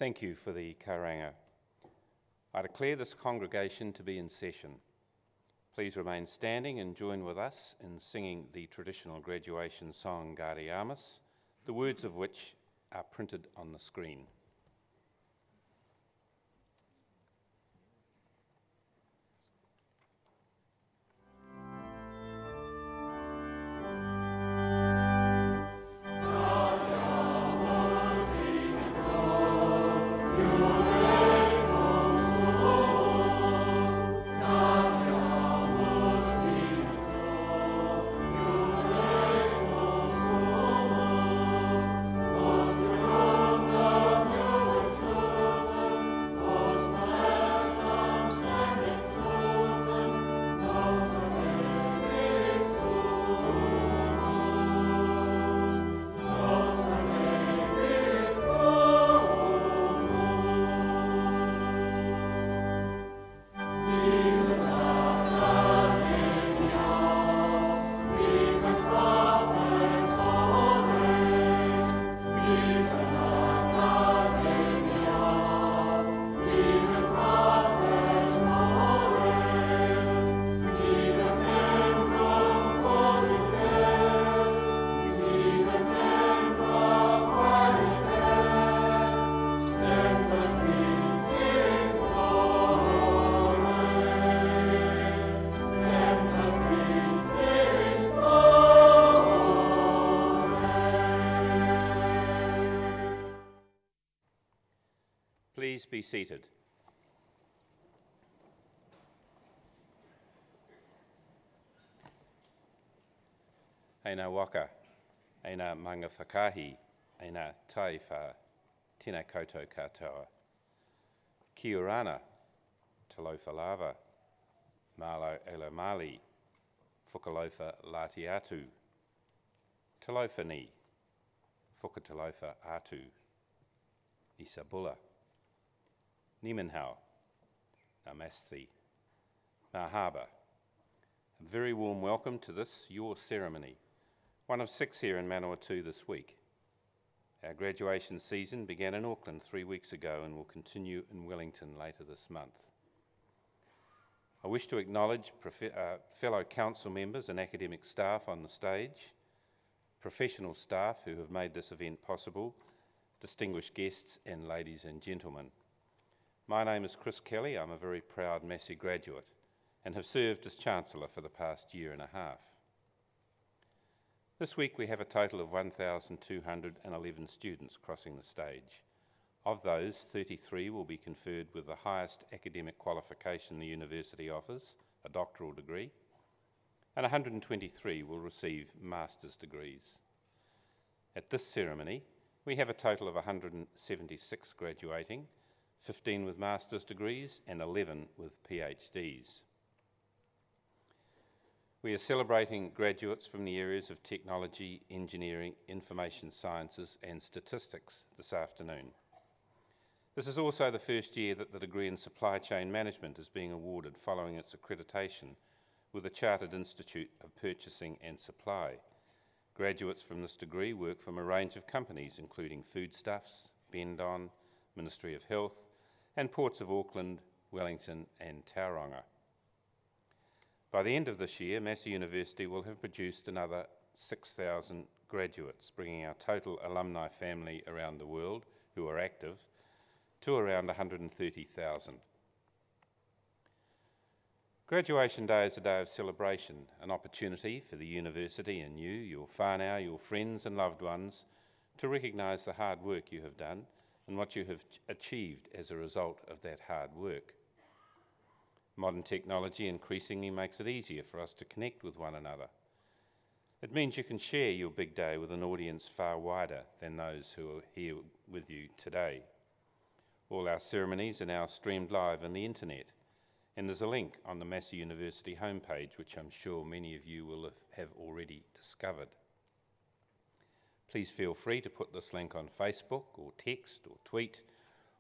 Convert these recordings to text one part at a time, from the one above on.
Thank you for the karanga. I declare this congregation to be in session. Please remain standing and join with us in singing the traditional graduation song, Gari Amas, the words of which are printed on the screen. Amen. be seated. Eina waka, eina manga whakahi, eina taiwha, tēnā koutou katoa. Ki orana, talofa lava, malo elo mali, whakalofa lati atu. Talofa ni, whakatalofa atu. Isabula. Nimenhau, na Massey, Mahaba. A very warm welcome to this, your ceremony, one of 6 here in Manawatū this week. Our graduation season began in Auckland 3 weeks ago and will continue in Wellington later this month. I wish to acknowledge fellow council members and academic staff on the stage, professional staff who have made this event possible, distinguished guests and ladies and gentlemen. My name is Chris Kelly. I'm a very proud Massey graduate and have served as Chancellor for the past year and a half. This week we have a total of 1,211 students crossing the stage. Of those, 33 will be conferred with the highest academic qualification the university offers, a doctoral degree, and 123 will receive master's degrees. At this ceremony, we have a total of 176 graduating, 15 with master's degrees and 11 with PhDs. We are celebrating graduates from the areas of technology, engineering, information sciences and statistics this afternoon. This is also the first year that the degree in supply chain management is being awarded following its accreditation with the Chartered Institute of Purchasing and Supply. Graduates from this degree work from a range of companies including Foodstuffs, Bendon, Ministry of Health and Ports of Auckland, Wellington and Tauranga. By the end of this year, Massey University will have produced another 6,000 graduates, bringing our total alumni family around the world who are active to around 130,000. Graduation Day is a day of celebration, an opportunity for the university and you, your whānau, your friends and loved ones to recognise the hard work you have done and what you have achieved as a result of that hard work. Modern technology increasingly makes it easier for us to connect with one another. It means you can share your big day with an audience far wider than those who are here with you today. All our ceremonies are now streamed live on the internet, and there's a link on the Massey University homepage, which I'm sure many of you will have already discovered. Please feel free to put this link on Facebook or text or tweet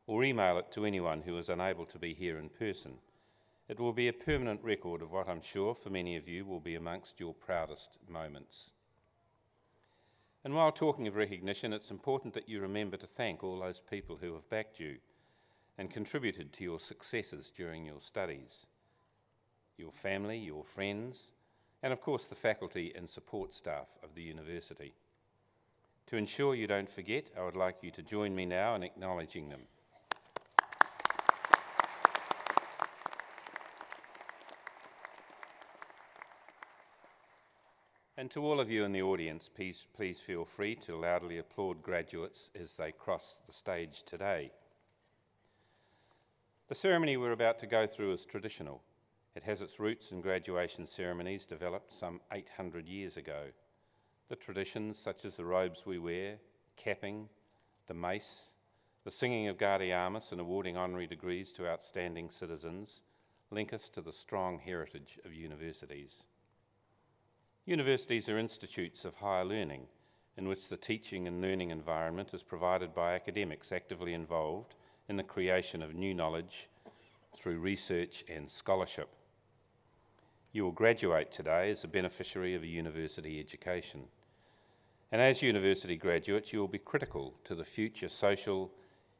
or email it to anyone who is unable to be here in person. It will be a permanent record of what I'm sure for many of you will be amongst your proudest moments. And while talking of recognition, it's important that you remember to thank all those people who have backed you and contributed to your successes during your studies. Your family, your friends, and of course the faculty and support staff of the university. To ensure you don't forget, I would like you to join me now in acknowledging them. And to all of you in the audience, please feel free to loudly applaud graduates as they cross the stage today. The ceremony we're about to go through is traditional. It has its roots in graduation ceremonies developed some 800 years ago. The traditions such as the robes we wear, capping, the mace, the singing of Gaudeamus and awarding honorary degrees to outstanding citizens link us to the strong heritage of universities. Universities are institutes of higher learning in which the teaching and learning environment is provided by academics actively involved in the creation of new knowledge through research and scholarship. You will graduate today as a beneficiary of a university education. And as university graduates, you will be critical to the future social,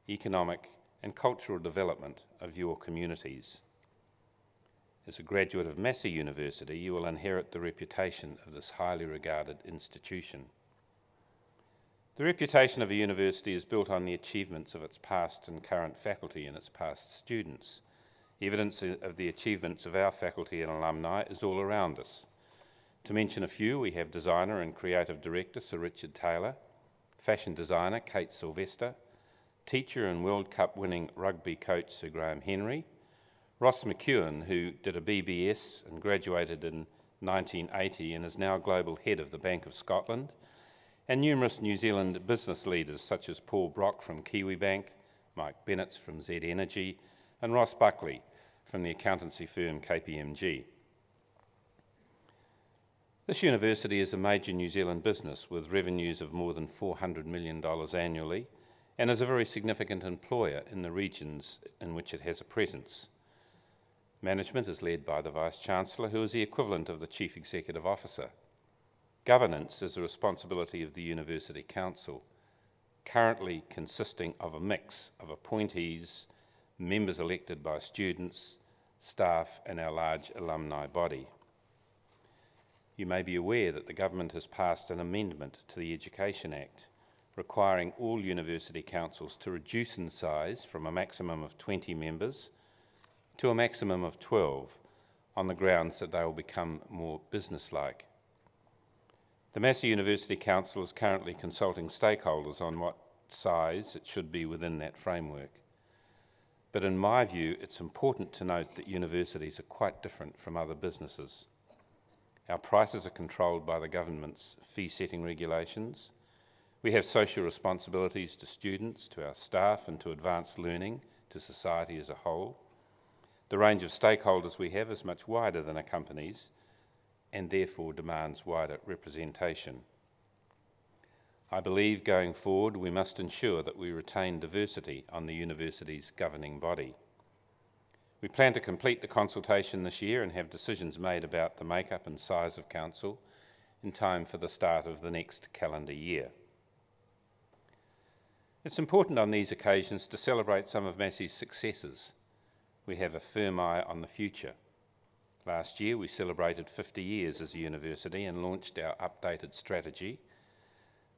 economic and cultural development of your communities. As a graduate of Massey University, you will inherit the reputation of this highly regarded institution. The reputation of a university is built on the achievements of its past and current faculty and its past students. Evidence of the achievements of our faculty and alumni is all around us. To mention a few, we have designer and creative director Sir Richard Taylor, fashion designer Kate Sylvester, teacher and World Cup winning rugby coach Sir Graham Henry, Ross McEwen, who did a BBS and graduated in 1980 and is now global head of the Bank of Scotland, and numerous New Zealand business leaders such as Paul Brock from Kiwi Bank, Mike Bennetts from Z Energy, and Ross Buckley from the accountancy firm KPMG. This university is a major New Zealand business with revenues of more than $400 million annually and is a very significant employer in the regions in which it has a presence. Management is led by the Vice-Chancellor, who is the equivalent of the Chief Executive Officer. Governance is the responsibility of the University Council, currently consisting of a mix of appointees, members elected by students, staff, and our large alumni body. You may be aware that the government has passed an amendment to the Education Act, requiring all university councils to reduce in size from a maximum of 20 members to a maximum of 12, on the grounds that they will become more business-like. The Massey University Council is currently consulting stakeholders on what size it should be within that framework. But in my view, it's important to note that universities are quite different from other businesses. Our prices are controlled by the government's fee-setting regulations. We have social responsibilities to students, to our staff, and to advanced learning, to society as a whole. The range of stakeholders we have is much wider than a company's, and therefore demands wider representation. I believe going forward we must ensure that we retain diversity on the university's governing body. We plan to complete the consultation this year and have decisions made about the makeup and size of council in time for the start of the next calendar year. It's important on these occasions to celebrate some of Massey's successes. We have a firm eye on the future. Last year we celebrated 50 years as a university and launched our updated strategy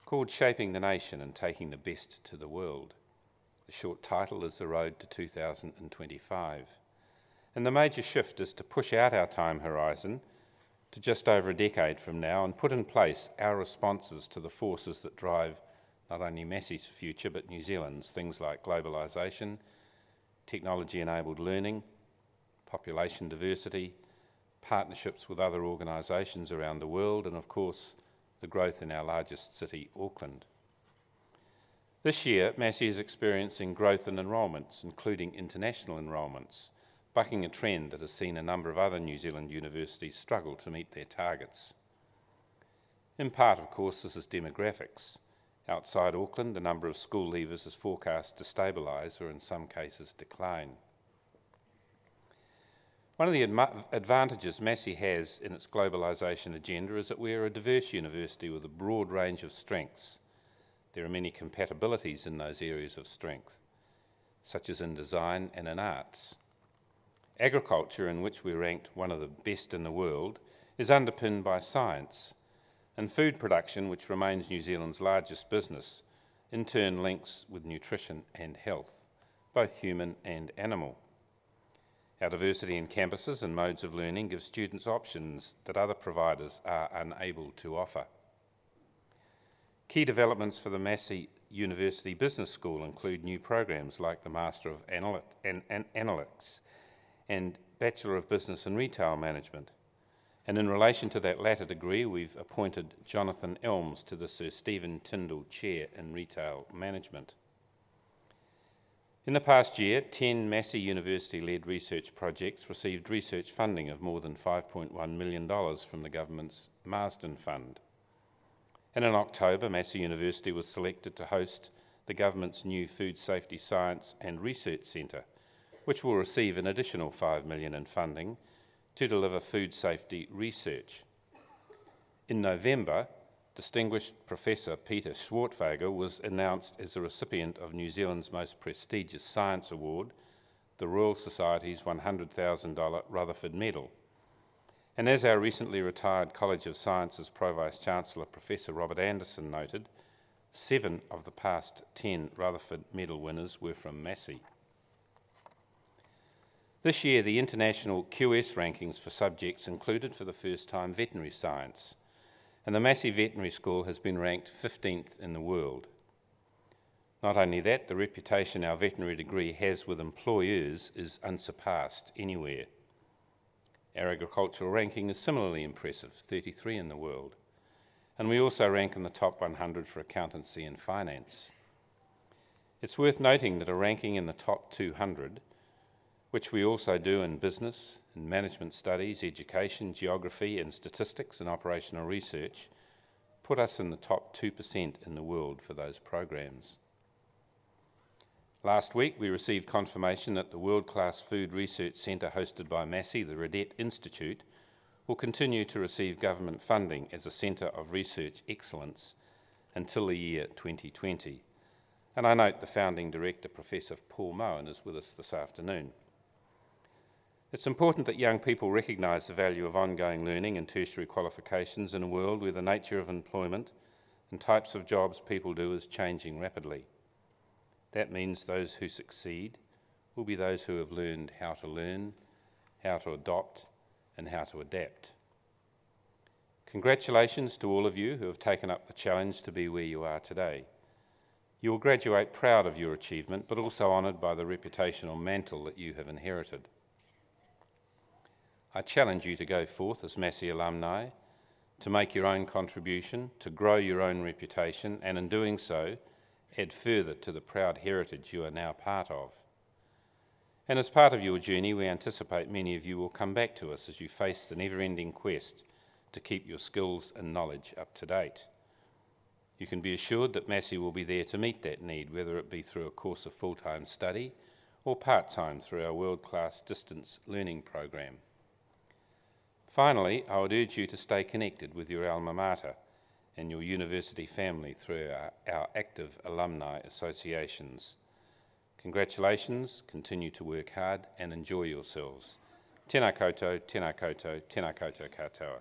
called Shaping the Nation and Taking the Best to the World. The short title is The Road to 2025. And the major shift is to push out our time horizon to just over a decade from now and put in place our responses to the forces that drive not only Massey's future but New Zealand's, things like globalisation, technology-enabled learning, population diversity, partnerships with other organisations around the world, and of course the growth in our largest city, Auckland. This year, Massey is experiencing growth in enrolments, including international enrolments, bucking a trend that has seen a number of other New Zealand universities struggle to meet their targets. In part, of course, this is demographics. Outside Auckland, the number of school leavers is forecast to stabilise or in some cases decline. One of the advantages Massey has in its globalisation agenda is that we are a diverse university with a broad range of strengths. There are many compatibilities in those areas of strength, such as in design and in arts. Agriculture, in which we're ranked one of the best in the world, is underpinned by science, and food production, which remains New Zealand's largest business, in turn links with nutrition and health, both human and animal. Our diversity in campuses and modes of learning gives students options that other providers are unable to offer. Key developments for the Massey University Business School include new programs like the Master of Analytics and Bachelor of Business and Retail Management. And in relation to that latter degree, we've appointed Jonathan Elms to the Sir Stephen Tyndall Chair in Retail Management. In the past year, 10 Massey University-led research projects received research funding of more than $5.1 million from the government's Marsden Fund. And in October, Massey University was selected to host the government's new Food Safety Science and Research Centre, which will receive an additional $5 million in funding to deliver food safety research. In November, distinguished Professor Peter Schwartwager was announced as the recipient of New Zealand's most prestigious science award, the Royal Society's $100,000 Rutherford Medal. And as our recently retired College of Sciences Pro-Vice-Chancellor Professor Robert Anderson noted, 7 of the past 10 Rutherford Medal winners were from Massey. This year, the international QS rankings for subjects included for the first time veterinary science, and the Massey Veterinary School has been ranked 15th in the world. Not only that, the reputation our veterinary degree has with employers is unsurpassed anywhere. Our agricultural ranking is similarly impressive, 33 in the world, and we also rank in the top 100 for accountancy and finance. It's worth noting that a ranking in the top 200, which we also do in business, in management studies, education, geography and statistics and operational research, put us in the top 2% in the world for those programs. Last week, we received confirmation that the world-class food research centre hosted by Massey, the Redette Institute, will continue to receive government funding as a centre of research excellence until the year 2020. And I note the founding director, Professor Paul Moen, is with us this afternoon. It's important that young people recognise the value of ongoing learning and tertiary qualifications in a world where the nature of employment and types of jobs people do is changing rapidly. That means those who succeed will be those who have learned how to learn, how to adopt, and how to adapt. Congratulations to all of you who have taken up the challenge to be where you are today. You will graduate proud of your achievement, but also honoured by the reputational mantle that you have inherited. I challenge you to go forth as Massey alumni, to make your own contribution, to grow your own reputation, and in doing so, add further to the proud heritage you are now part of. And as part of your journey, we anticipate many of you will come back to us as you face the never-ending quest to keep your skills and knowledge up to date. You can be assured that Massey will be there to meet that need, whether it be through a course of full-time study or part-time through our world-class distance learning program. Finally, I would urge you to stay connected with your alma mater and your university family through our active alumni associations. Congratulations, continue to work hard and enjoy yourselves. Tēnā koutou, tēnā koutou, tēnā koutou katoa.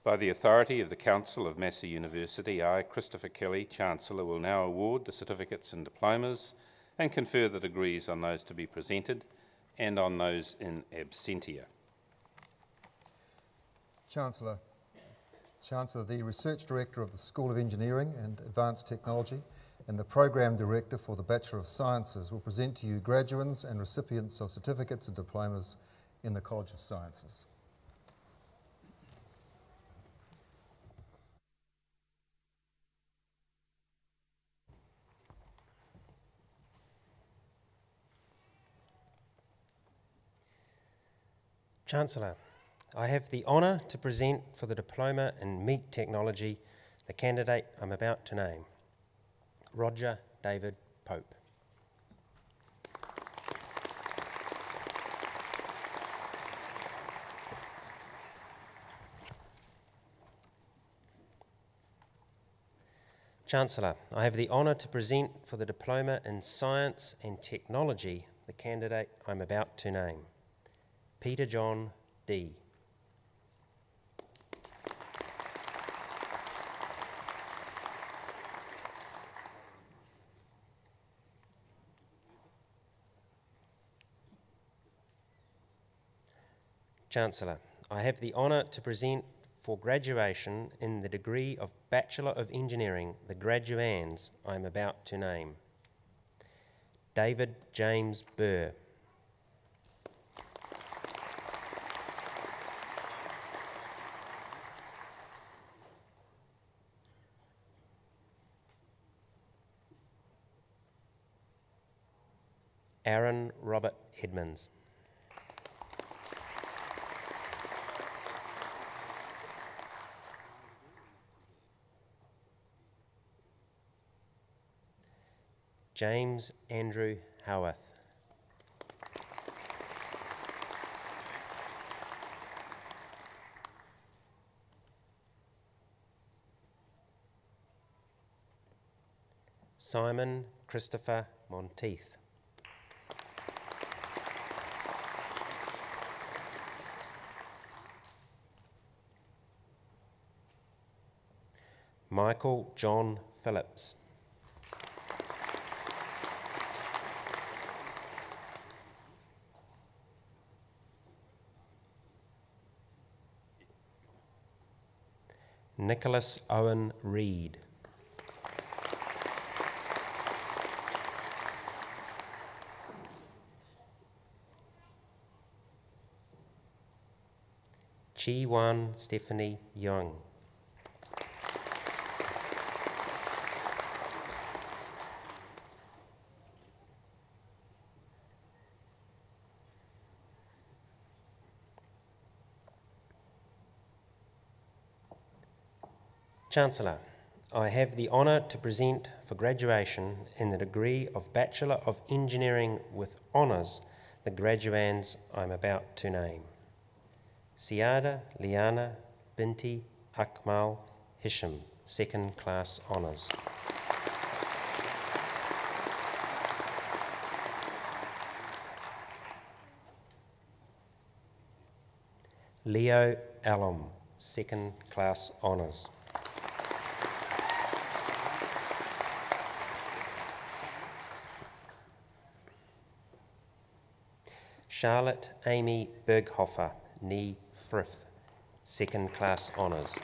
By the authority of the Council of Massey University, I, Christopher Kelly, Chancellor, will now award the certificates and diplomas and confer the degrees on those to be presented and on those in absentia. Chancellor, the Research Director of the School of Engineering and Advanced Technology and the Program Director for the Bachelor of Sciences will present to you graduates and recipients of certificates and diplomas in the College of Sciences. Chancellor, I have the honour to present for the Diploma in Meat Technology the candidate I'm about to name, Roger David Pope. Chancellor, I have the honour to present for the Diploma in Science and Technology the candidate I'm about to name, Peter John D. Chancellor, I have the honour to present for graduation in the degree of Bachelor of Engineering the graduands I am about to name, David James Burr. Aaron Robert Edmonds. James Andrew Howarth. Simon Christopher Monteith. Michael John Phillips. Nicholas Owen Reid. Chi Wan Stephanie Young. Chancellor, I have the honour to present for graduation in the degree of Bachelor of Engineering with Honours the graduands I'm about to name. Siada Liana Binti Akmal Hisham, second class honours. Leo Alum, second class honours. Charlotte Amy Berghofer, Nee Frith, second class honours.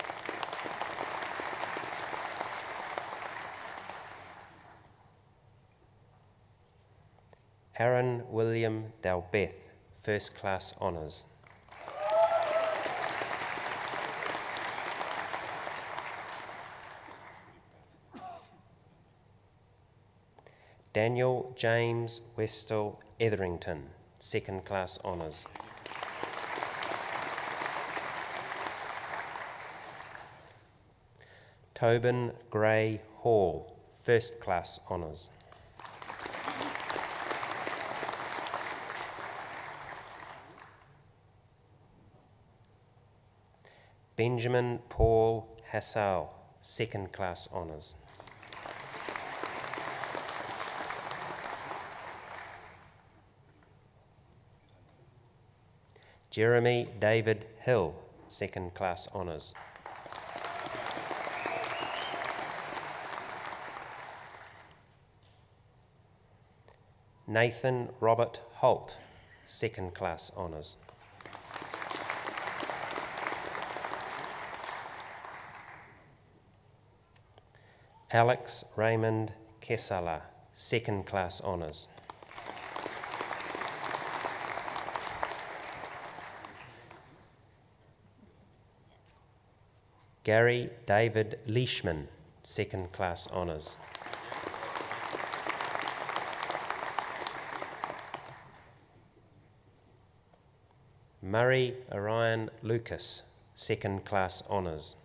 Aaron William Dalbeth, first class honours. Daniel James Westall Etherington, second class honours. Tobin Gray Hall, first class honours. Benjamin Paul Hassau, second class honours. Jeremy David Hill, second class honours. Nathan Robert Holt, second class honours. Alex Raymond Kesala, second class honours. Gary David Leishman, second class honours. Murray Orion Lucas, second class honours.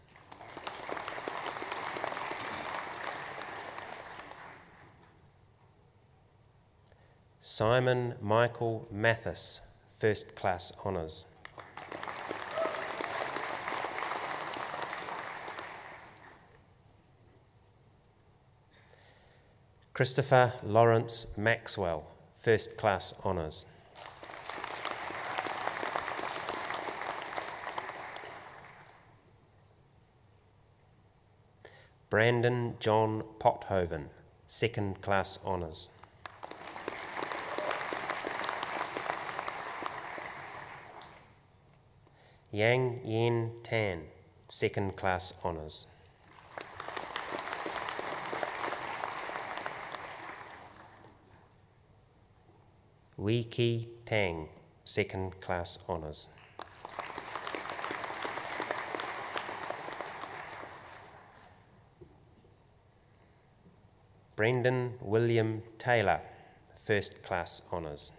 Simon Michael Mathis, first class honours. Christopher Lawrence Maxwell, first class honours. Brandon John Pothoven, second class honours. Yang Yen Tan, second class honours. Wee Ki Tang, second class honours. Brendan William Taylor, first class honours.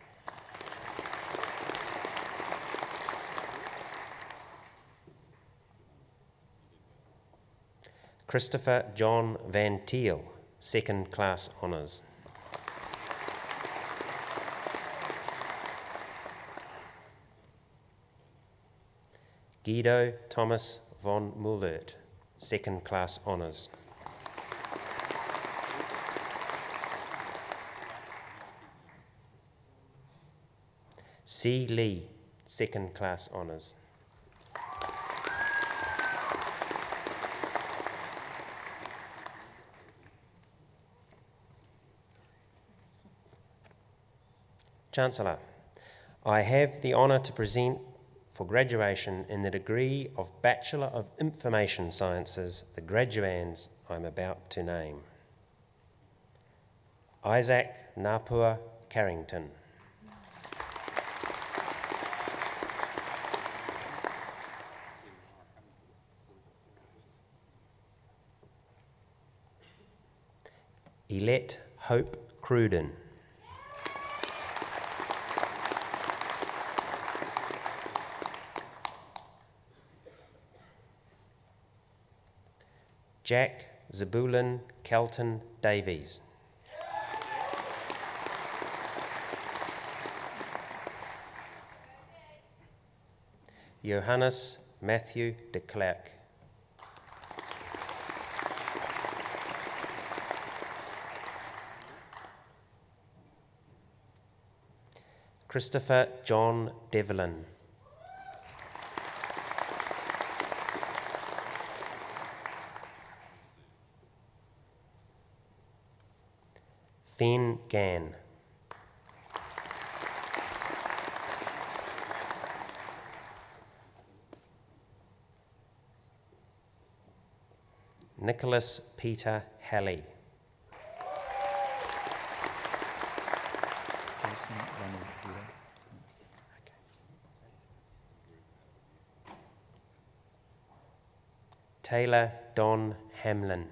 Christopher John Van Thiel, second class honours. Guido Thomas von Mullert, second class honours. C. Lee, second class honours. Chancellor, I have the honour to present for graduation in the degree of Bachelor of Information Sciences, the graduands I'm about to name. Isaac Napua Carrington. Elette Hope Cruden. Jack Zabulin Kelton Davies. Johannes Matthew de Klerk. Christopher John Devlin. Finn Gann. Nicholas Peter Halley. Taylor Don Hamlin.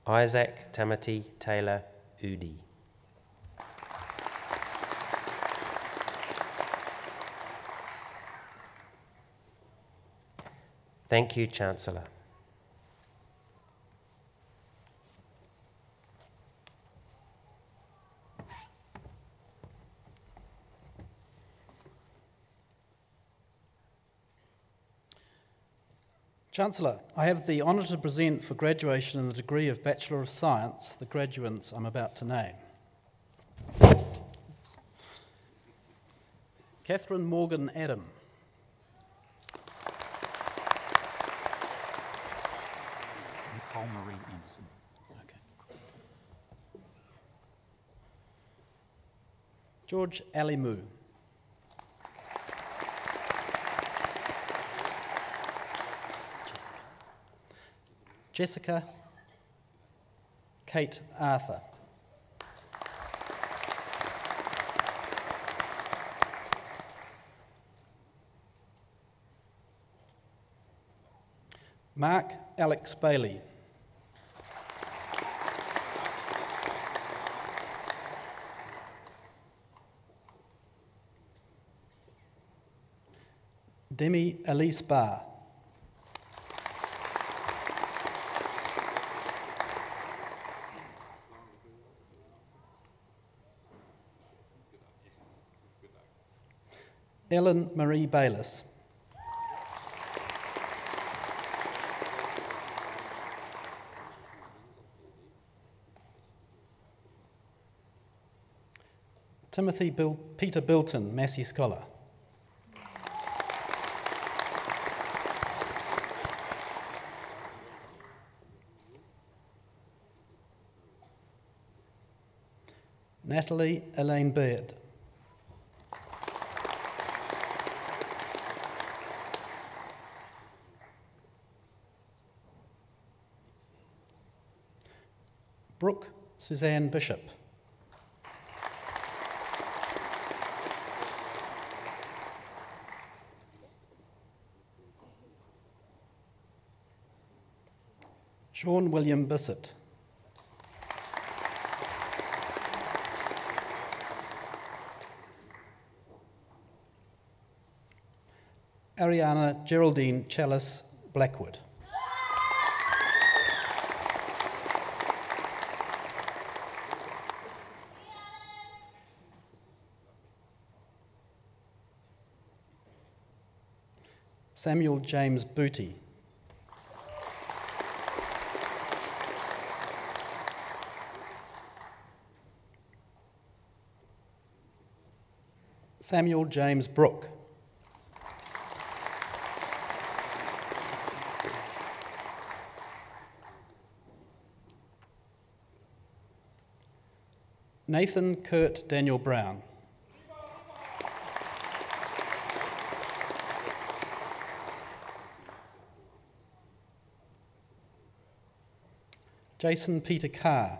Isaac Tamati Taylor Udi. Thank you, Chancellor. Chancellor, I have the honour to present for graduation in the degree of Bachelor of Science the graduates I'm about to name. Catherine Morgan Adam. Nicole Marie Anderson. Okay. George Alimu. Jessica Kate Arthur. Mark Alex Bailey. Demi Elise Barr. Ellen Marie Bayliss. Timothy Peter Bilton, Massey Scholar. Natalie Elaine Baird. Brooke Suzanne Bishop. Sean William Bissett. Ariana Geraldine Chalice Blackwood. Samuel James Booty. Samuel James Brooke. Nathan Kurt Daniel Brown. Jason Peter Carr.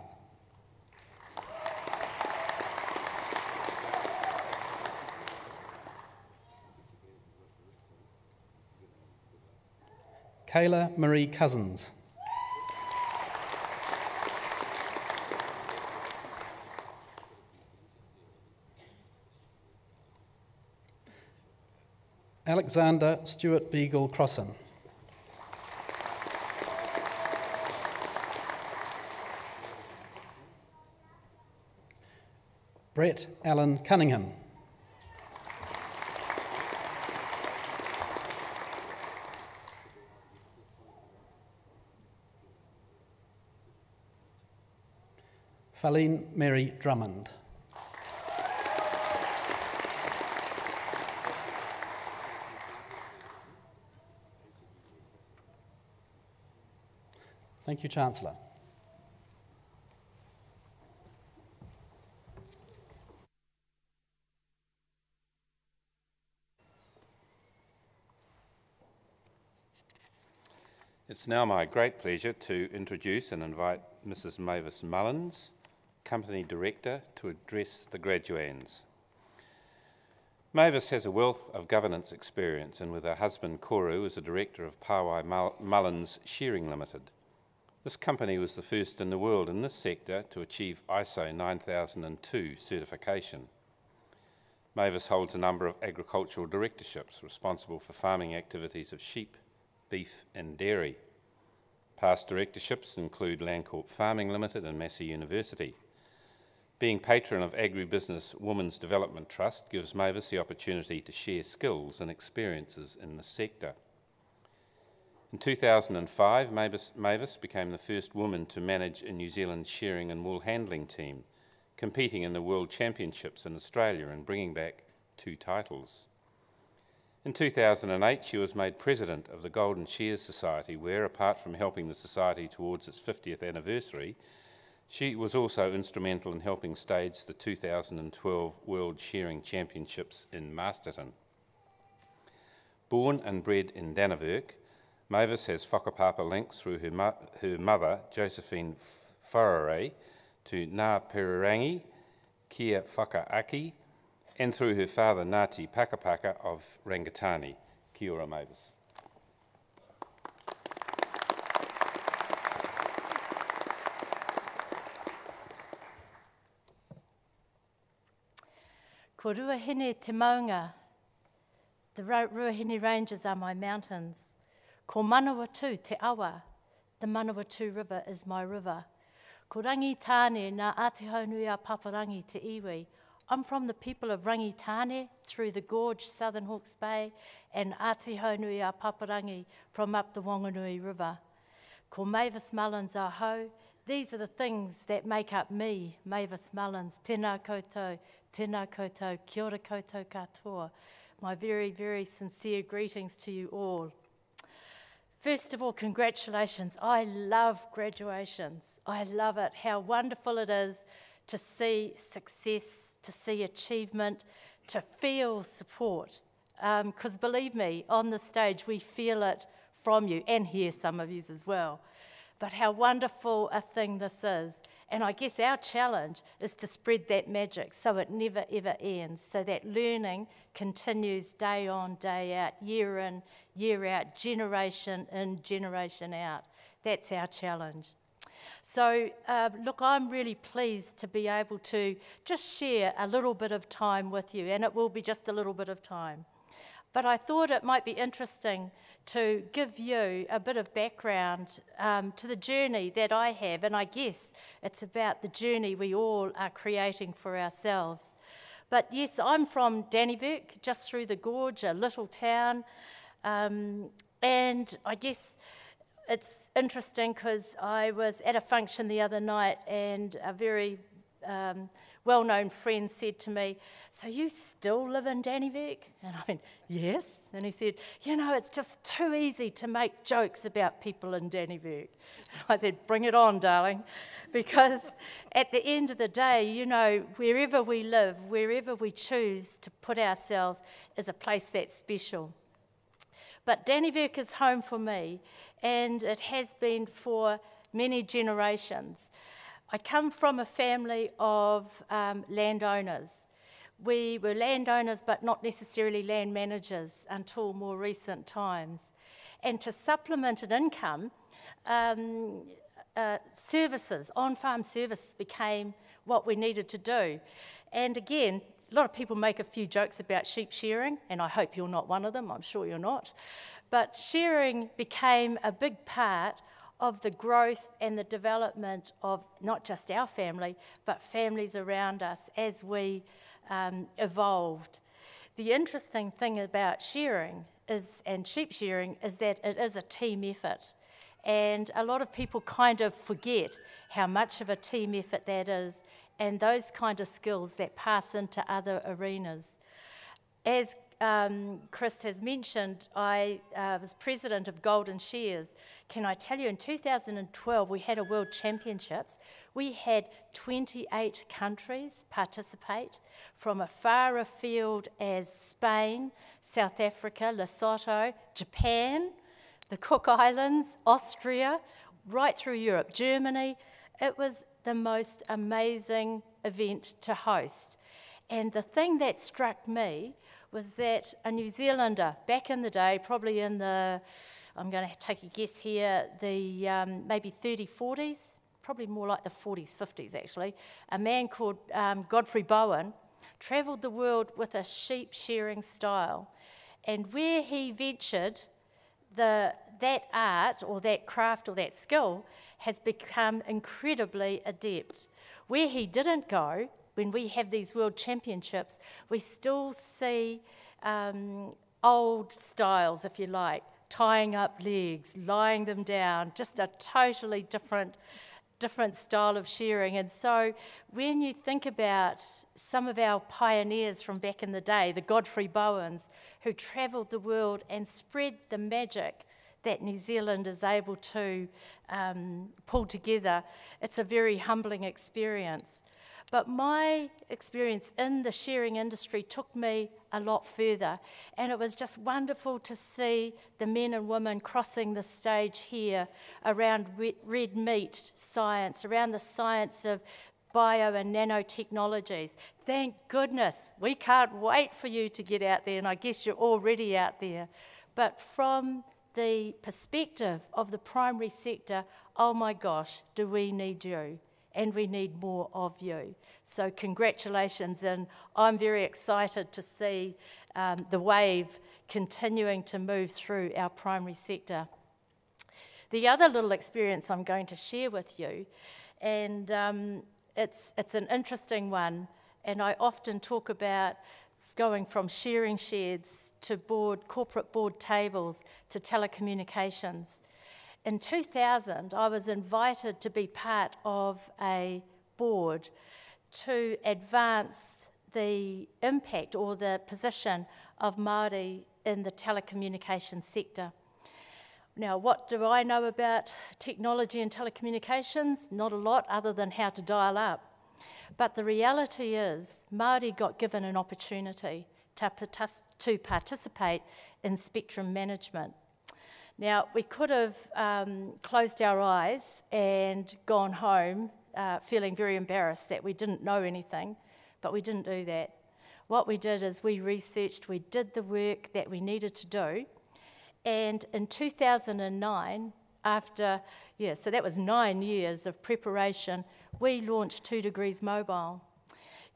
Kayla Marie Cousins. Alexander Stewart Beagle Crossan. Brett Allen Cunningham. Faline Mary Drummond. Thank you, Chancellor. It's now my great pleasure to introduce and invite Mrs. Mavis Mullins, Company Director, to address the graduands. Mavis has a wealth of governance experience, and with her husband Koru is a director of Pawai Mullins Shearing Limited. This company was the first in the world in this sector to achieve ISO 9002 certification. Mavis holds a number of agricultural directorships responsible for farming activities of sheep, beef and dairy. Past directorships include Landcorp Farming Limited and Massey University. Being patron of Agribusiness Women's Development Trust gives Mavis the opportunity to share skills and experiences in the sector. In 2005, Mavis became the first woman to manage a New Zealand shearing and wool handling team, competing in the World Championships in Australia and bringing back 2 titles. In 2008, she was made president of the Golden Shears Society, where, apart from helping the society towards its 50th anniversary, she was also instrumental in helping stage the 2012 World Shearing Championships in Masterton. Born and bred in Dannevirke, Mavis has whakapapa links through her mother, Josephine Wharare, to Ngā Pererangi, Kia Whakaaki, and through her father, Ngāti Pakapaka of Rangitāne. Kia ora, Mavis. Ko Ruahine te maunga. The Ruahine Ranges are my mountains. Ko Manawatū te awa. The Manawatū River is my river. Ko Rangitāne nā Ātiho Nui a Paparangi te iwi. I'm from the people of Rangitāne through the gorge, Southern Hawke's Bay, and Ātiho Nui a Paparangi from up the Whanganui River. Ko Mavis Mullins aho. These are the things that make up me, Mavis Mullins. Tēnā koutou, kia ora koutou katoa. My very, very sincere greetings to you all. First of all, congratulations. I love graduations. I love it, how wonderful it is to see success, to see achievement, to feel support. Because believe me, on the stage we feel it from you, and hear some of you as well. But how wonderful a thing this is. And I guess our challenge is to spread that magic so it never ever ends, so that learning continues day on, day out, year in, year out, generation in, generation out. That's our challenge. So, look, I'm really pleased to be able to just share a little bit of time with you, and it will be just a little bit of time. But I thought it might be interesting to give you a bit of background to the journey that I have, and I guess it's about the journey we all are creating for ourselves. But yes, I'm from Dannevirke, just through the gorge, a little town, and I guess it's interesting because I was at a function the other night, and a very well-known friend said to me, "So you still live in Dannevirke?" And I went, "Yes." And he said, "You know, it's just too easy to make jokes about people in Dannevirke." And I said, "Bring it on, darling." Because at the end of the day, you know, wherever we live, wherever we choose to put ourselves is a place that's special. But Dannevirke is home for me, and it has been for many generations. I come from a family of landowners. We were landowners, but not necessarily land managers until more recent times. And to supplement an income, services, on-farm service became what we needed to do. And again, a lot of people make a few jokes about sheep shearing, and I hope you're not one of them, I'm sure you're not. But shearing became a big part of the growth and the development of not just our family, but families around us as we evolved. The interesting thing about shearing and sheep shearing is that it is a team effort. And a lot of people kind of forget how much of a team effort that is, and those kind of skills that pass into other arenas. As Chris has mentioned, I was president of Golden Shears. Can I tell you, in 2012 we had a World Championships. We had 28 countries participate, from as far afield as Spain, South Africa, Lesotho, Japan, the Cook Islands, Austria, right through Europe, Germany. It was the most amazing event to host. And the thing that struck me was that a New Zealander, back in the day, probably in the, I'm going to take a guess here, the maybe 30s, 40s, probably more like the 40s, 50s actually, a man called Godfrey Bowen travelled the world with a sheep shearing style. And where he ventured, that art or that craft or that skill has become incredibly adept. Where he didn't go, when we have these world championships, we still see old styles, if you like, tying up legs, lying them down, just a totally different style of shearing. And so when you think about some of our pioneers from back in the day, the Godfrey Bowens, who travelled the world and spread the magic that New Zealand is able to pull together, it's a very humbling experience. But my experience in the shearing industry took me a lot further, and it was just wonderful to see the men and women crossing the stage here around red meat science, around the science of bio and nanotechnologies. Thank goodness, we can't wait for you to get out there, and I guess you're already out there. But from the perspective of the primary sector, oh my gosh, do we need you? And we need more of you. So congratulations, and I'm very excited to see the wave continuing to move through our primary sector. The other little experience I'm going to share with you, and it's an interesting one, and I often talk about going from shearing sheds to corporate board tables to telecommunications. In 2000, I was invited to be part of a board to advance the impact or the position of Māori in the telecommunications sector. Now, what do I know about technology and telecommunications? Not a lot, other than how to dial up. But the reality is, Māori got given an opportunity to participate in spectrum management. Now, we could have closed our eyes and gone home feeling very embarrassed that we didn't know anything, but we didn't do that. What we did is we researched, we did the work that we needed to do, and in 2009, so that was 9 years of preparation, we launched 2 Degrees Mobile.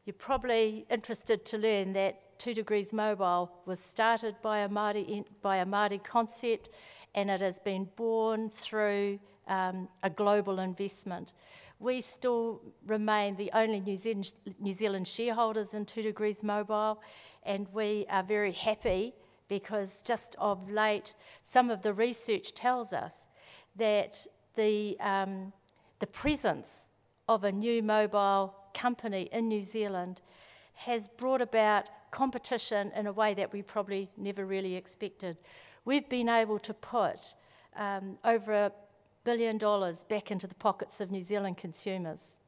You're probably interested to learn that 2 Degrees Mobile was started by a Māori concept, and it has been born through a global investment. We still remain the only New Zealand shareholders in 2 Degrees Mobile, and we are very happy because just of late, some of the research tells us that the presence of a new mobile company in New Zealand has brought about competition in a way that we probably never really expected. We've been able to put over $1 billion back into the pockets of New Zealand consumers.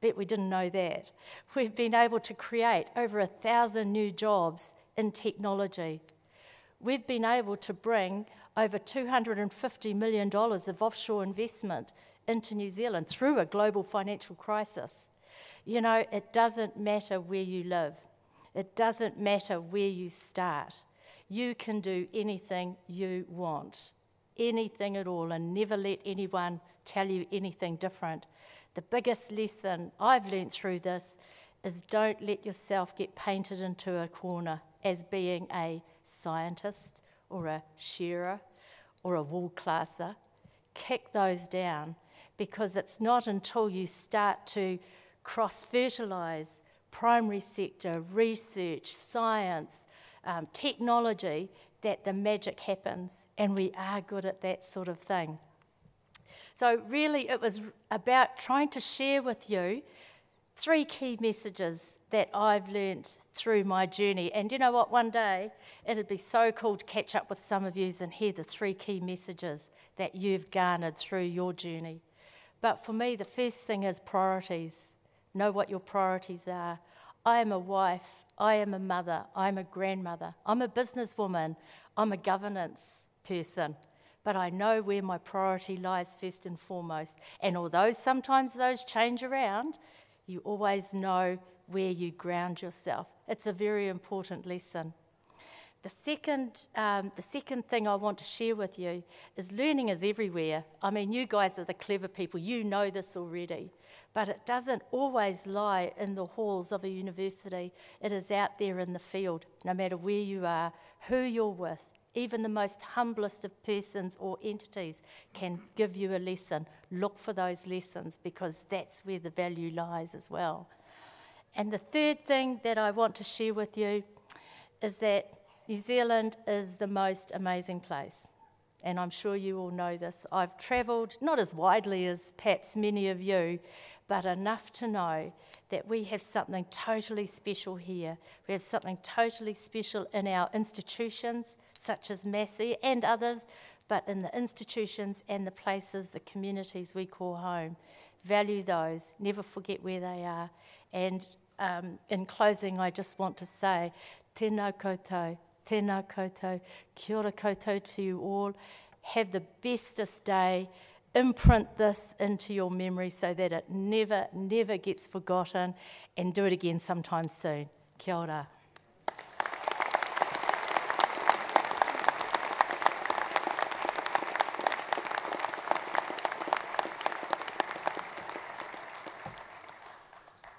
Bet we didn't know that. We've been able to create over 1,000 new jobs in technology. We've been able to bring over $250 million of offshore investment into New Zealand through a global financial crisis. You know, it doesn't matter where you live. It doesn't matter where you start. You can do anything you want, anything at all, and never let anyone tell you anything different. The biggest lesson I've learnt through this is don't let yourself get painted into a corner as being a scientist or a shearer or a wool classer. Kick those down, because it's not until you start to cross-fertilise primary sector, research, science, technology, that the magic happens, and we are good at that sort of thing. So really it was about trying to share with you 3 key messages that I've learnt through my journey. And you know what, one day it'd be so cool to catch up with some of you and hear the 3 key messages that you've garnered through your journey. But for me, the first thing is priorities. Know what your priorities are. I am a wife, I am a mother, I'm a grandmother, I'm a businesswoman, I'm a governance person. But I know where my priority lies first and foremost. And although sometimes those change around, you always know where you ground yourself. It's a very important lesson. The second thing I want to share with you is learning is everywhere. I mean, you guys are the clever people. You know this already. But it doesn't always lie in the halls of a university. It is out there in the field, no matter where you are, who you're with. Even the most humblest of persons or entities can give you a lesson. Look for those lessons, because that's where the value lies as well. And the third thing that I want to share with you is that New Zealand is the most amazing place. And I'm sure you all know this. I've travelled, not as widely as perhaps many of you, but enough to know that we have something totally special here. We have something totally special in our institutions, such as Massey and others, but in the institutions and the places, the communities we call home. Value those, never forget where they are. And in closing, I just want to say, tēnā koutou, kia ora koutou to you all. Have the bestest day. Imprint this into your memory so that it never, never gets forgotten, and do it again sometime soon. Kia ora.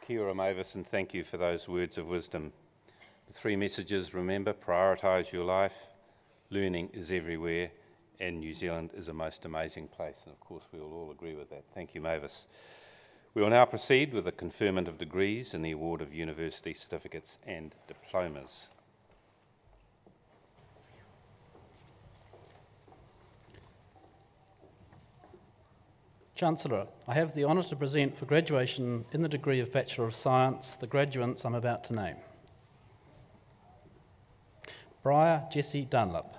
Kia ora, Mavis, and thank you for those words of wisdom. The 3 messages, remember, prioritise your life, learning is everywhere, and New Zealand is a most amazing place. And of course, we will all agree with that. Thank you, Mavis. We will now proceed with the conferment of degrees and the award of university certificates and diplomas. Chancellor, I have the honour to present for graduation in the degree of Bachelor of Science the graduates I'm about to name. Briar Jessie Dunlop.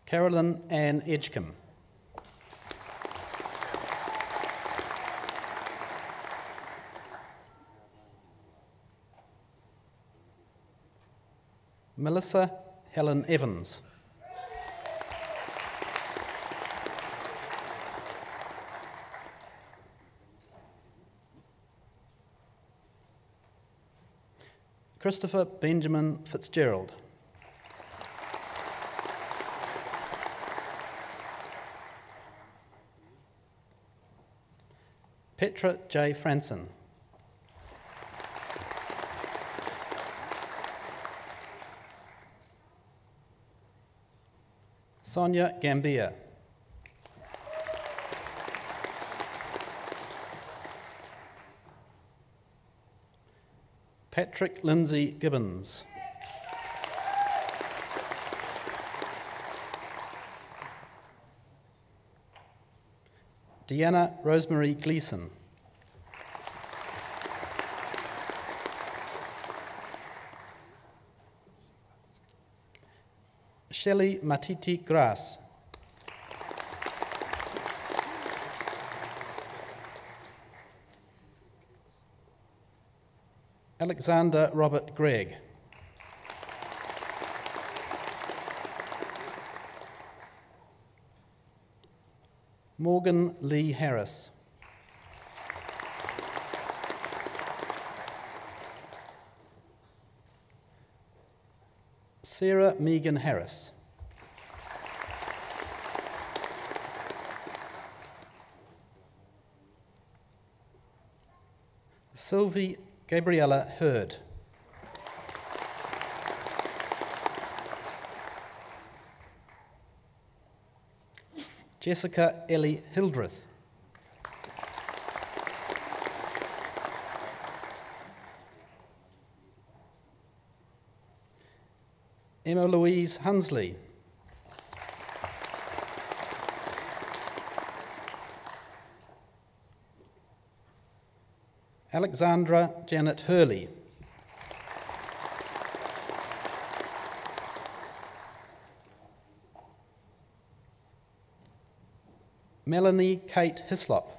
Carolyn Ann Edgecombe. Melissa Helen Evans. Christopher Benjamin Fitzgerald. Petra J. Franson. Sonia Gambia. Patrick Lindsay Gibbons. Deanna Rosemary Gleeson. Shelley Matiti Grass. Alexander Robert Gregg. Morgan Lee Harris. Sarah Megan Harris. Sylvie Gabriella Hurd. Jessica Ellie Hildreth. Emma Louise Hunsley. Alexandra Janet Hurley. Melanie Kate Hislop.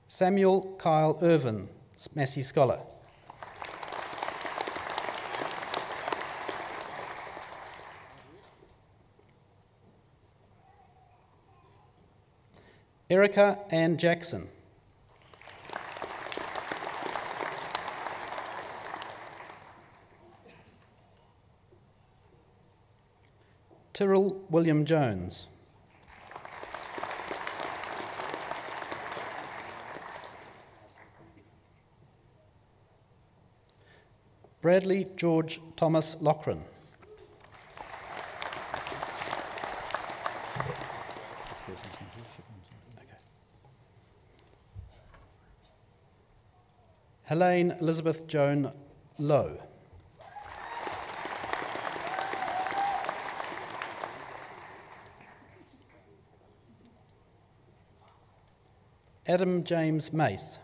Samuel Kyle Irvin, Massey Scholar. Erica Ann Jackson. Tyrrell William Jones. Bradley George Thomas Loughran. Helene Elizabeth Joan Lowe. Adam James Mace.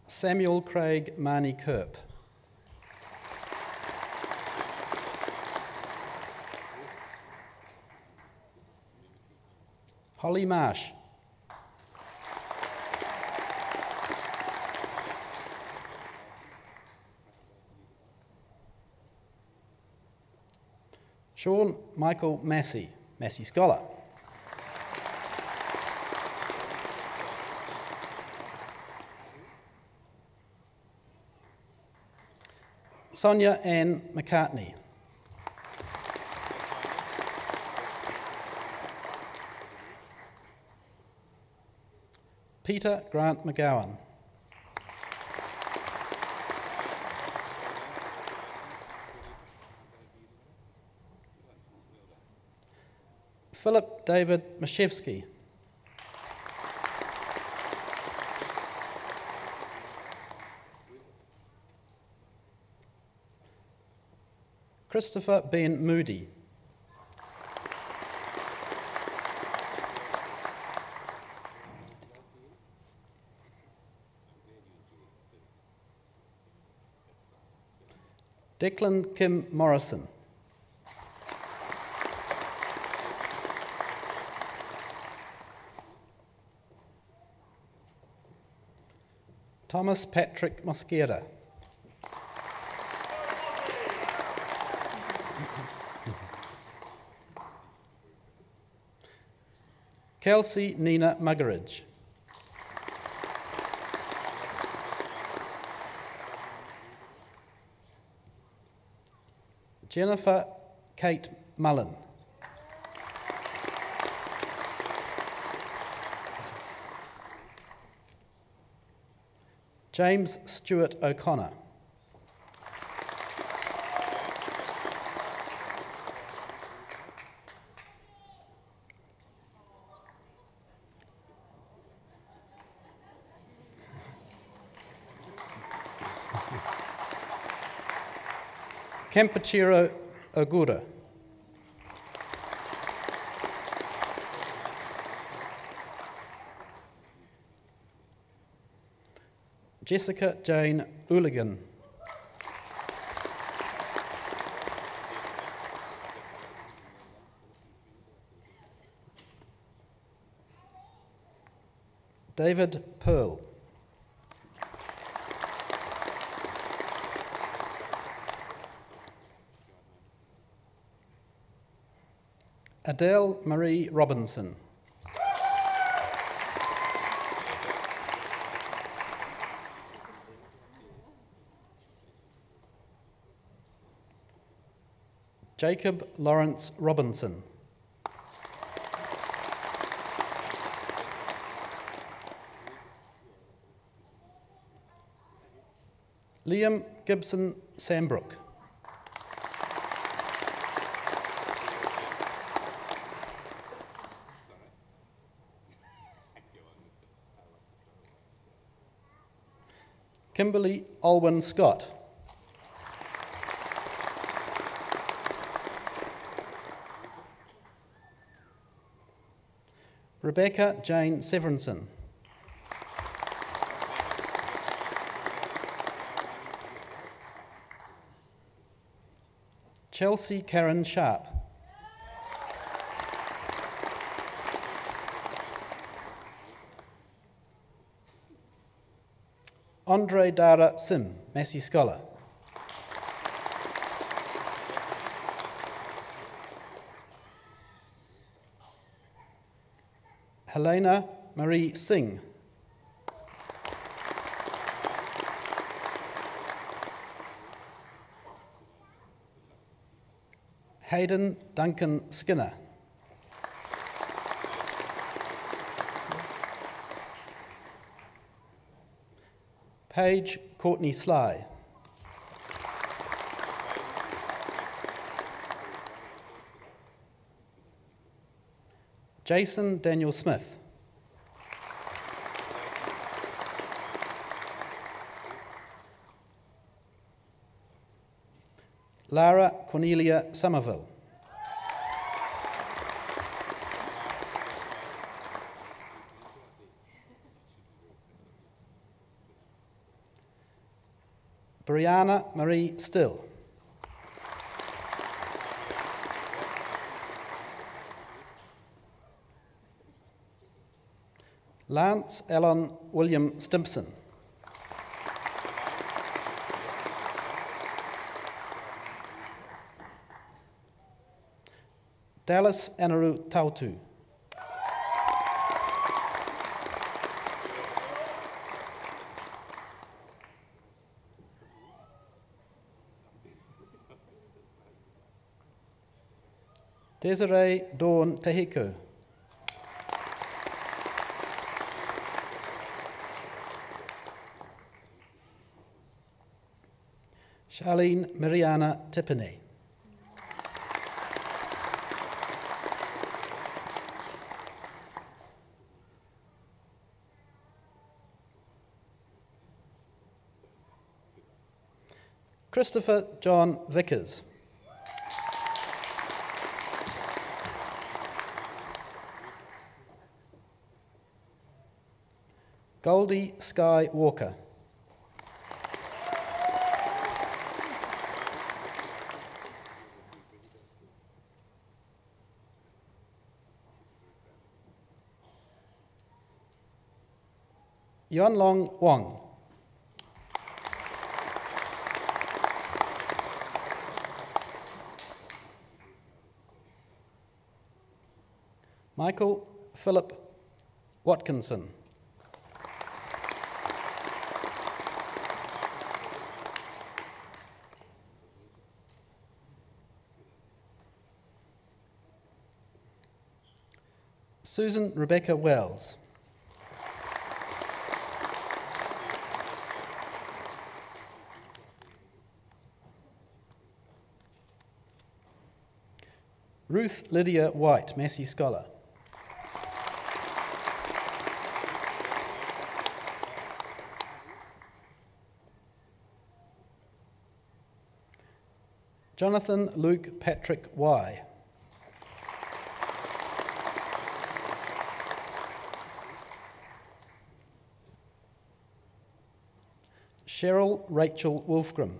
Samuel Craig Marnie Kerp. Holly Marsh. Sean Michael Massey, Massey Scholar. Sonia Ann McCartney. Peter Grant McGowan. Philip David Mashevsky. Christopher Ben Moody. Declan Kim Morrison. Thomas Patrick Mosquera. Kelsey Nina Muggeridge. Jennifer Kate Mullen. James Stewart O'Connor. Campachiro Ogura. Jessica Jane Ooligan. David Pearl. Adele Marie Robinson. Jacob Lawrence Robinson. Liam Gibson Sambrook. Kimberly Olwyn Scott. Rebecca Jane Severinson. Chelsea Karen Sharp. Andre Dara Sim, Massey Scholar. Helena Marie Singh. Hayden Duncan Skinner. Paige Courtney Sly. Jason Daniel Smith. Lara Cornelia Somerville. Brianna Marie Still. Lance Allen William Stimpson. Dallas Anaru Tautu. Desiree Dawn Tehiko. Charlene Mariana Tippany. Christopher John Vickers. Goldie Sky Walker. Yuanlong Wang. Michael Philip Watkinson. Susan Rebecca Wells. Ruth Lydia White, Massey Scholar. Jonathan Luke Patrick Y. Cheryl Rachel Wolfgram.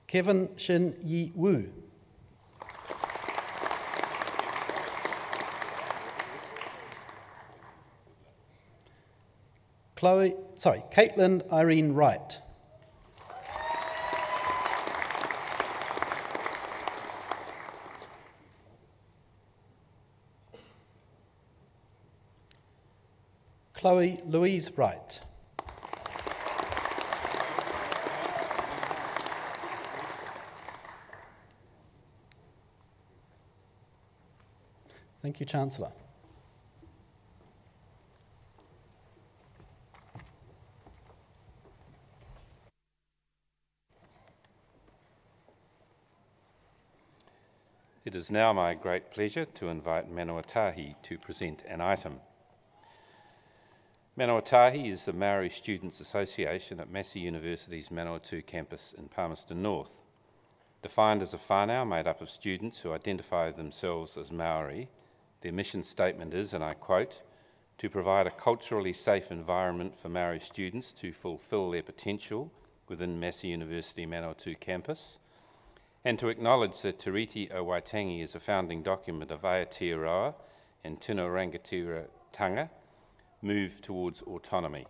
Kevin Shin Yi Wu. Caitlin Irene Wright. Chloe Louise Wright. Thank you, Chancellor. It is now my great pleasure to invite Manawatū to present an item. Manawatū is the Maori Students Association at Massey University's Manawatū campus in Palmerston North. Defined as a whānau made up of students who identify themselves as Maori, their mission statement is, and I quote, to provide a culturally safe environment for Maori students to fulfil their potential within Massey University Manawatū campus, and to acknowledge that Tiriti o Waitangi is a founding document of Aotearoa and Tino Rangatiratanga move towards autonomy.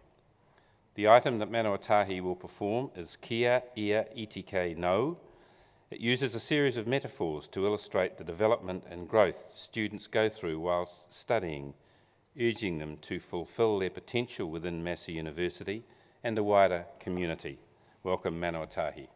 The item that Manawatū will perform is Kia Ia Itike No. It uses a series of metaphors to illustrate the development and growth students go through whilst studying, urging them to fulfil their potential within Massey University and the wider community. Welcome, Manawatū.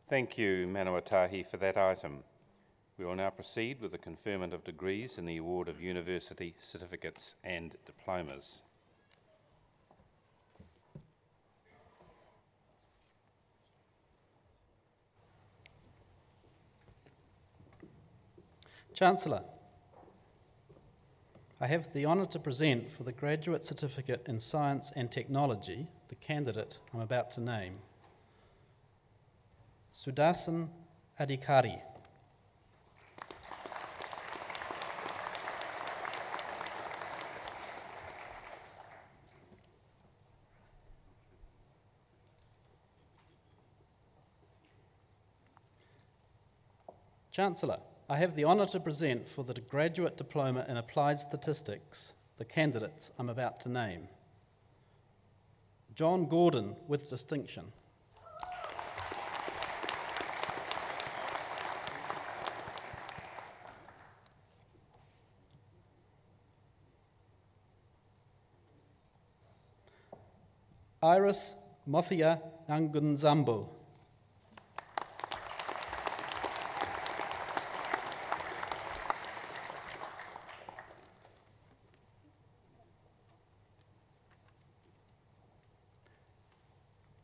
Thank you, Manawatū, for that item. We will now proceed with the conferment of degrees and the award of university certificates and diplomas. Chancellor, I have the honour to present for the Graduate Certificate in Science and Technology the candidate I'm about to name. Sudarshan Adhikari. Chancellor, I have the honour to present for the Graduate Diploma in Applied Statistics the candidates I'm about to name. John Gordon with distinction. Iris Mothia Nangunzambu.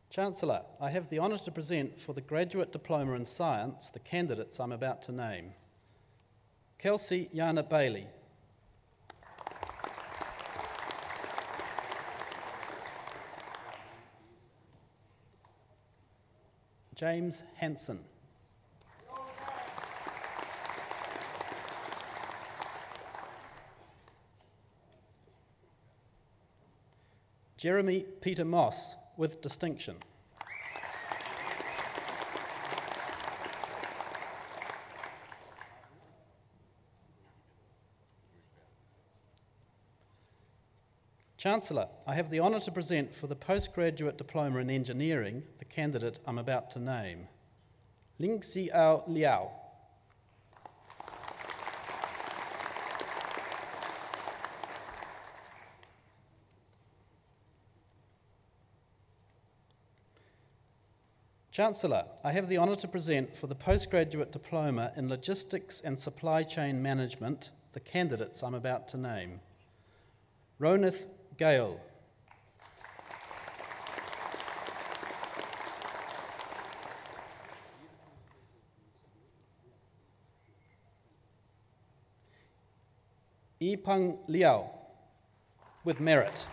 Chancellor, I have the honour to present for the Graduate Diploma in Science the candidates I'm about to name. Kelsey Yana Bailey. James Hanson. Jeremy Peter Moss with distinction. Chancellor, I have the honour to present for the Postgraduate Diploma in Engineering the candidate I'm about to name. Ling Xiao Liao. Chancellor, I have the honour to present for the Postgraduate Diploma in Logistics and Supply Chain Management the candidates I'm about to name. Ronith Gale. Yipeng Liao with merit.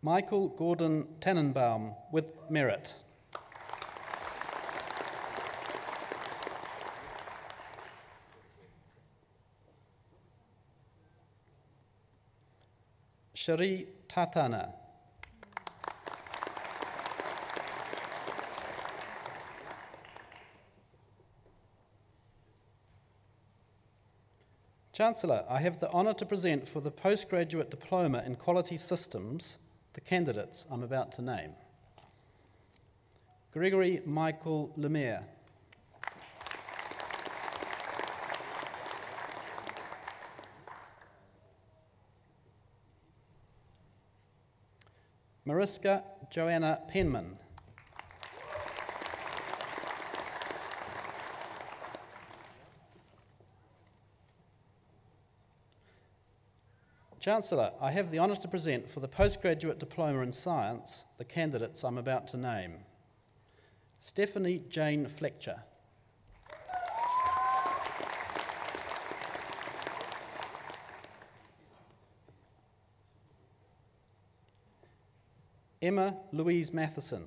Michael Gordon Tannenbaum with merit. Shari Tatana. Chancellor, I have the honour to present for the Postgraduate Diploma in Quality Systems the candidates I'm about to name. Gregory Michael Lemire. Mariska Joanna Penman. Chancellor, I have the honour to present for the Postgraduate Diploma in Science the candidates I'm about to name. Stephanie Jane Fletcher. Emma Louise Matheson.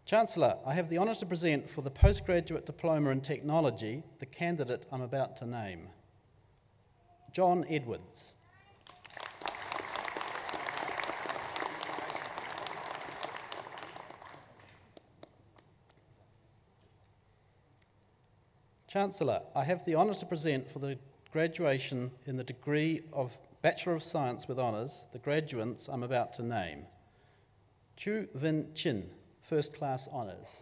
Chancellor, I have the honour to present for the Postgraduate Diploma in Technology the candidate I'm about to name. John Edwards. Chancellor, I have the honour to present for the graduation in the degree of Bachelor of Science with Honours the graduates I'm about to name. Chu Vin Chin, First Class Honours.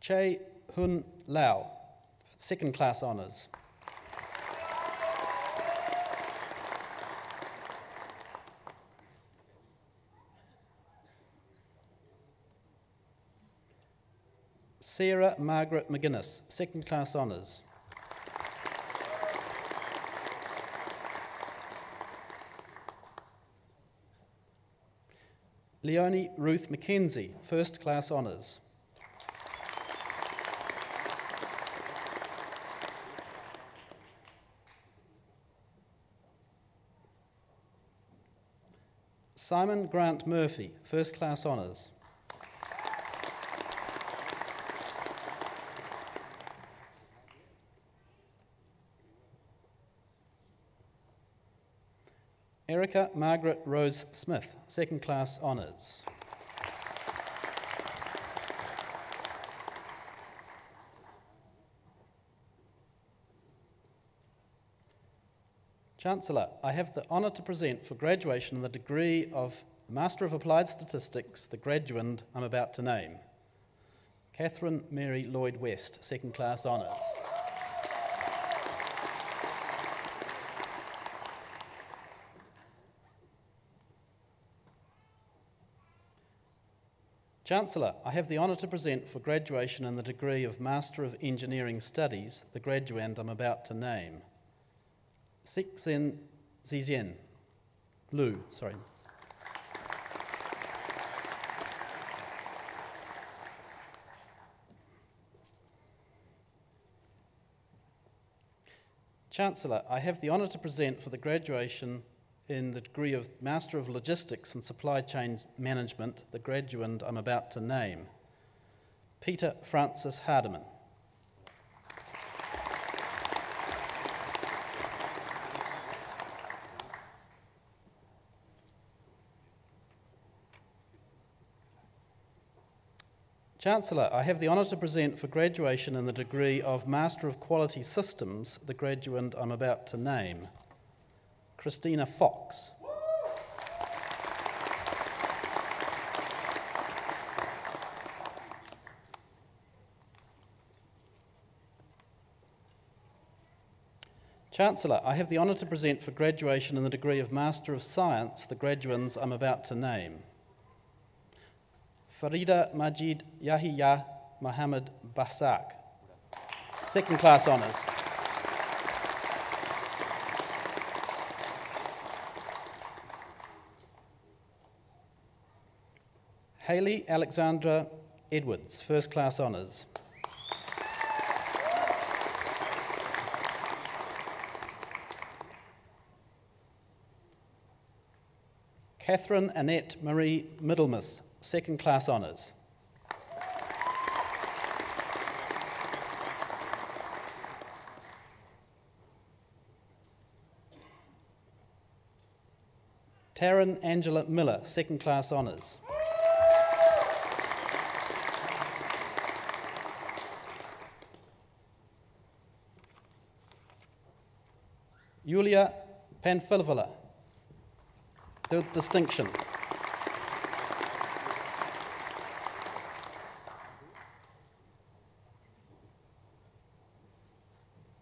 Che Hun Lau, Second Class Honours. Sarah Margaret McGuinness, Second Class Honours. Leonie Ruth Mackenzie, First Class Honours. Simon Grant Murphy, First Class Honours. Erica Margaret Rose Smith, Second Class Honours. Chancellor, I have the honour to present for graduation in the degree of Master of Applied Statistics the graduand I'm about to name. Catherine Mary Lloyd West, Second Class Honours. Chancellor, I have the honour to present for graduation in the degree of Master of Engineering Studies the graduand I'm about to name. Sixen Zizien. Lu, sorry. Chancellor, I have the honour to present for the graduation in the degree of Master of Logistics and Supply Chain Management the graduand I'm about to name. Peter Francis Hardiman. Chancellor, I have the honour to present for graduation in the degree of Master of Quality Systems the graduand I'm about to name. Christina Fox. Chancellor, I have the honour to present for graduation in the degree of Master of Science the graduands I'm about to name. Farida Majid Yahya Mohammed Basak, Second Class Honours. Hayley Alexandra Edwards, First Class Honours. Catherine Annette Marie Middlemas, Second Class Honours. Taryn Angela Miller, Second Class Honours. Julia Panfilvala, with distinction.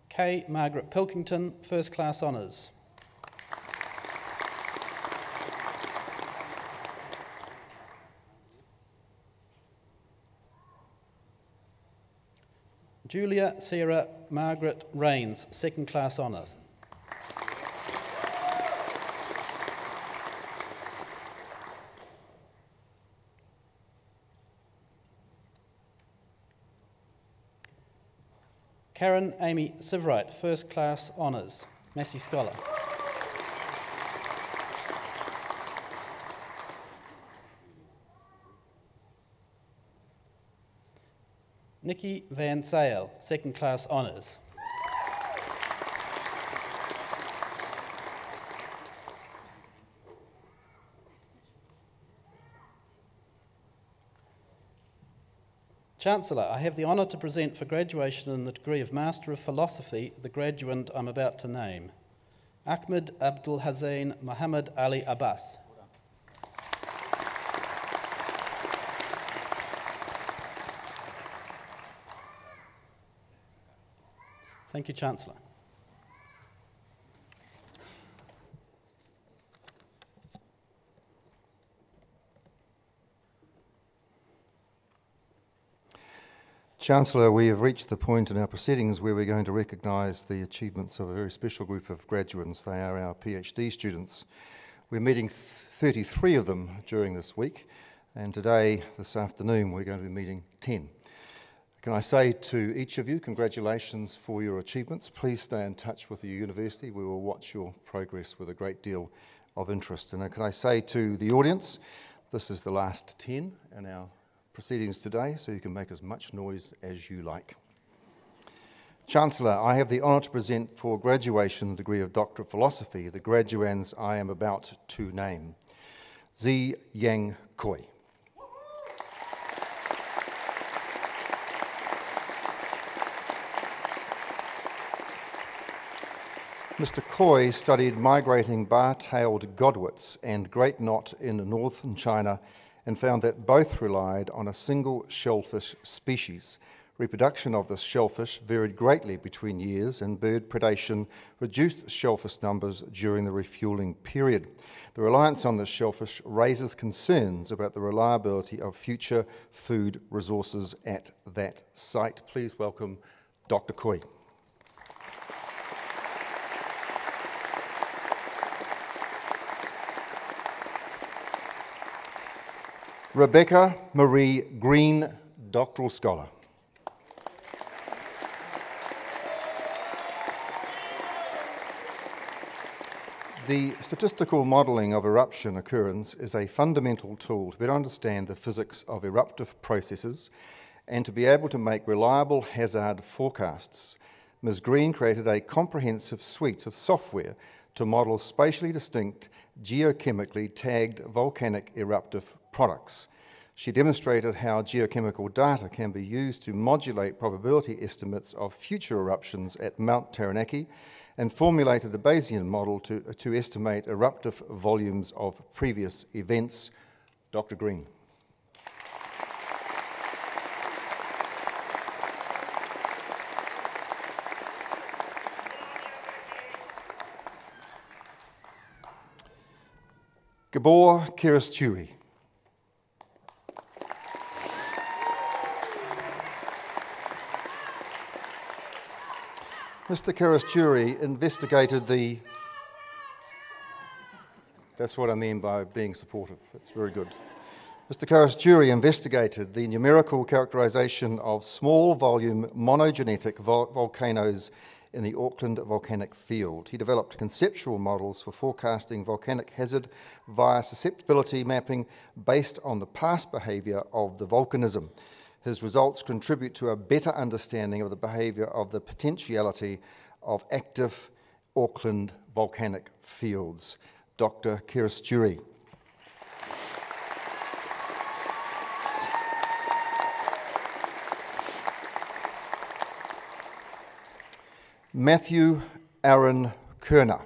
Kay Margaret Pilkington, First Class Honours. Julia Sarah Margaret Rains, Second Class Honours. Karen Amy Sivright, First Class Honours, Massey Scholar. Nikki Van Sale, Second Class Honours. Chancellor, I have the honour to present for graduation in the degree of Master of Philosophy the graduand I'm about to name, Ahmed Abdul Hussein Muhammad Ali Abbas. Thank you, Chancellor. Chancellor, we have reached the point in our proceedings where we're going to recognise the achievements of a very special group of graduates. They are our PhD students. We're meeting 33 of them during this week, and today, this afternoon, we're going to be meeting 10. Can I say to each of you, congratulations for your achievements. Please stay in touch with the university. We will watch your progress with a great deal of interest. And can I say to the audience, this is the last 10 in our proceedings today, so you can make as much noise as you like. Chancellor, I have the honour to present for graduation the degree of Doctor of Philosophy the graduands I am about to name. Zi Yang Koi. Mr. Koi studied migrating bar-tailed godwits and great knot in northern China and found that both relied on a single shellfish species. Reproduction of this shellfish varied greatly between years, and bird predation reduced shellfish numbers during the refueling period. The reliance on this shellfish raises concerns about the reliability of future food resources at that site. Please welcome Dr. Koi. Rebecca Marie Green, Doctoral Scholar. The statistical modelling of eruption occurrence is a fundamental tool to better understand the physics of eruptive processes and to be able to make reliable hazard forecasts. Ms. Green created a comprehensive suite of software to model spatially distinct, geochemically tagged volcanic eruptive products. She demonstrated how geochemical data can be used to modulate probability estimates of future eruptions at Mount Taranaki and formulated a Bayesian model to estimate eruptive volumes of previous events. Dr. Green. Gabor Kiristuri. Mr. Kiristuri investigated the... That's what I mean by being supportive. It's very good. Mr. Kiristuri investigated the numerical characterization of small volume monogenetic volcanoes in the Auckland volcanic field. He developed conceptual models for forecasting volcanic hazard via susceptibility mapping based on the past behaviour of the volcanism. His results contribute to a better understanding of the behaviour of the potentiality of active Auckland volcanic fields. Dr. Kiristuri. Matthew Aaron Kerner.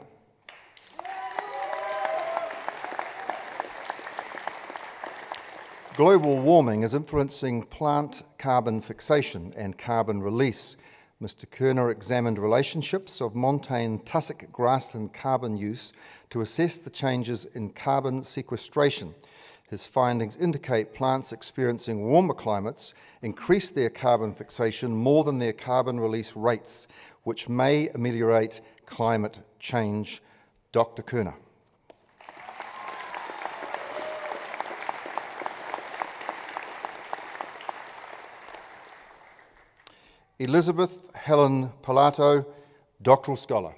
Global warming is influencing plant carbon fixation and carbon release. Mr. Kerner examined relationships of montane tussock grassland carbon use to assess the changes in carbon sequestration. His findings indicate plants experiencing warmer climates increase their carbon fixation more than their carbon release rates, which may ameliorate climate change. Dr. Kerner. Elizabeth Helen Pilato, Doctoral Scholar.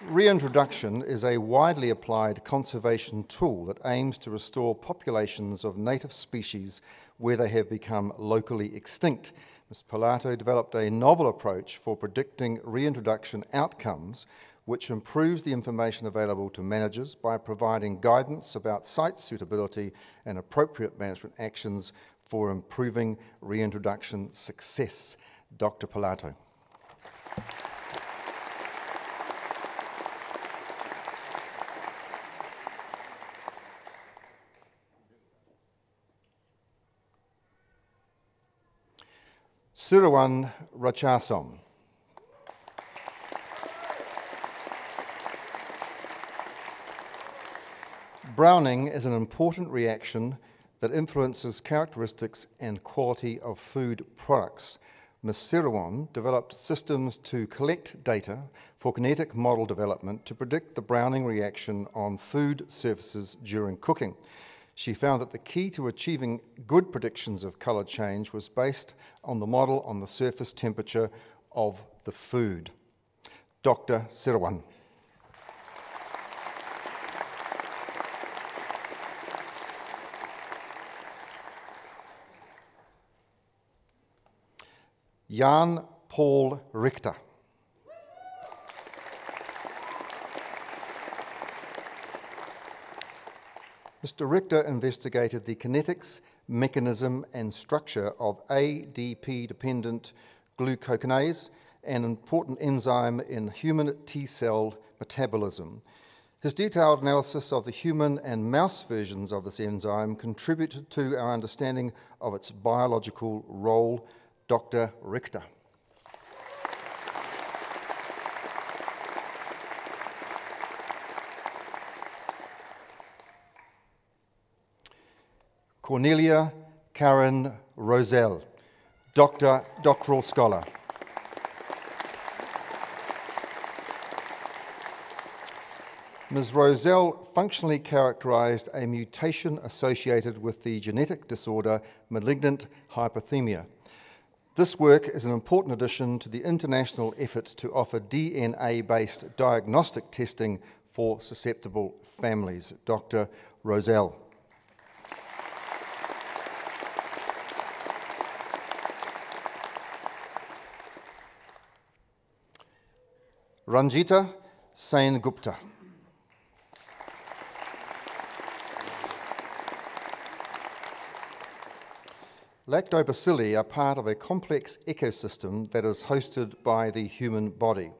Reintroduction is a widely applied conservation tool that aims to restore populations of native species where they have become locally extinct. Ms. Pilato developed a novel approach for predicting reintroduction outcomes, which improves the information available to managers by providing guidance about site suitability and appropriate management actions for improving reintroduction success. Dr. Pilato. Sirawan Rachasom. Browning is an important reaction that influences characteristics and quality of food products. Ms. Sirawan developed systems to collect data for kinetic model development to predict the browning reaction on food surfaces during cooking. She found that the key to achieving good predictions of colour change was based on the model on the surface temperature of the food. Dr. Sirawan. Jan Paul Richter. Mr. Richter investigated the kinetics, mechanism and structure of ADP-dependent glucokinase, an important enzyme in human T-cell metabolism. His detailed analysis of the human and mouse versions of this enzyme contributed to our understanding of its biological role. Dr. Richter. Cornelia Karen Rosell, Doctoral Scholar. Ms. Rosell functionally characterised a mutation associated with the genetic disorder malignant hyperthermia. This work is an important addition to the international effort to offer DNA-based diagnostic testing for susceptible families. Dr. Rosell. Ranjita Sain Gupta. Lactobacilli are part of a complex ecosystem that is hosted by the human body.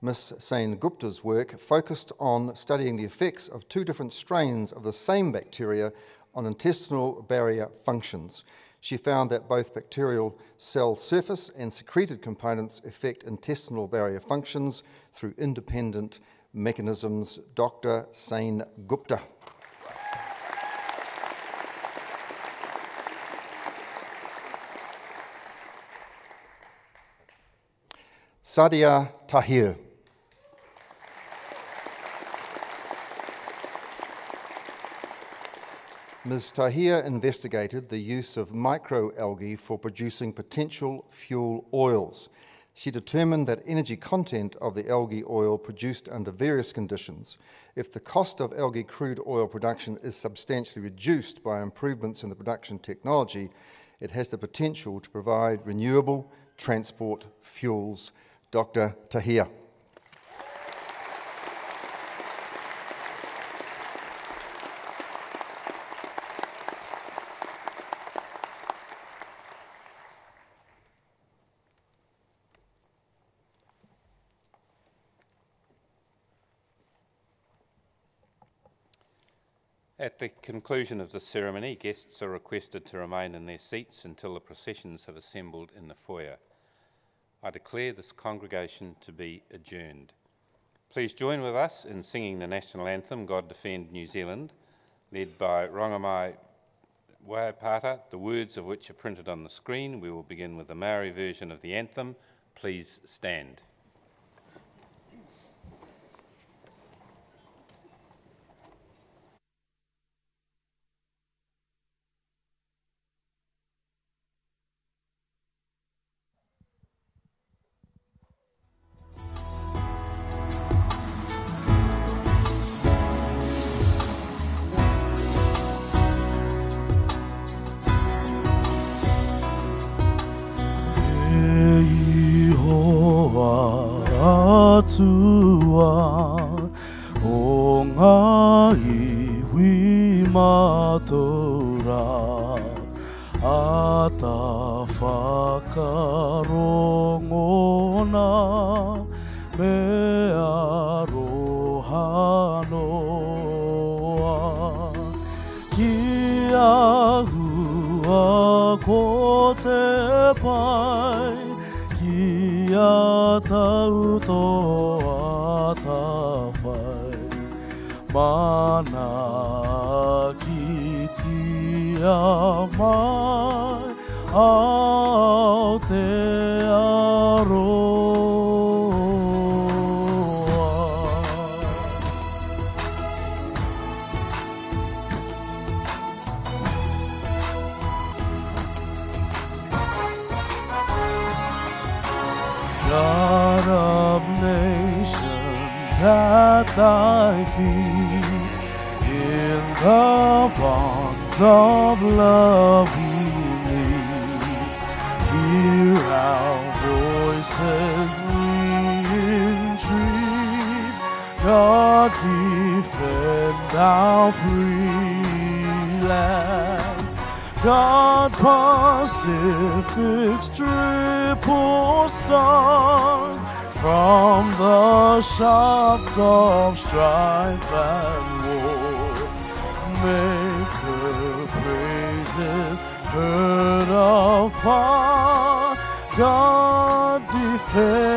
Ms. Sain Gupta's work focused on studying the effects of two different strains of the same bacteria on intestinal barrier functions. She found that both bacterial cell surface and secreted components affect intestinal barrier functions through independent mechanisms. Dr. Sain Gupta. Sadia Tahir. Ms. Tahir investigated the use of microalgae for producing potential fuel oils. She determined that energy content of the algae oil produced under various conditions. If the cost of algae crude oil production is substantially reduced by improvements in the production technology, it has the potential to provide renewable transport fuels. Dr. Tahir. At the conclusion of the ceremony, guests are requested to remain in their seats until the processions have assembled in the foyer. I declare this congregation to be adjourned. Please join with us in singing the national anthem, God Defend New Zealand, led by Rongamai Waipata, the words of which are printed on the screen. We will begin with the Maori version of the anthem. Please stand. ata whakarongona me arohanoa. Ki ahua ko te pai, ki a tautoa ta whai. Mana ki tia mai, au te aroa. God of nations at thy feet, in the bonds of love we meet. Hear our voices, we entreat. God, defend our free land. God, Pacific's triple stars, from the shafts of strife and war, make her praises heard afar. God, defend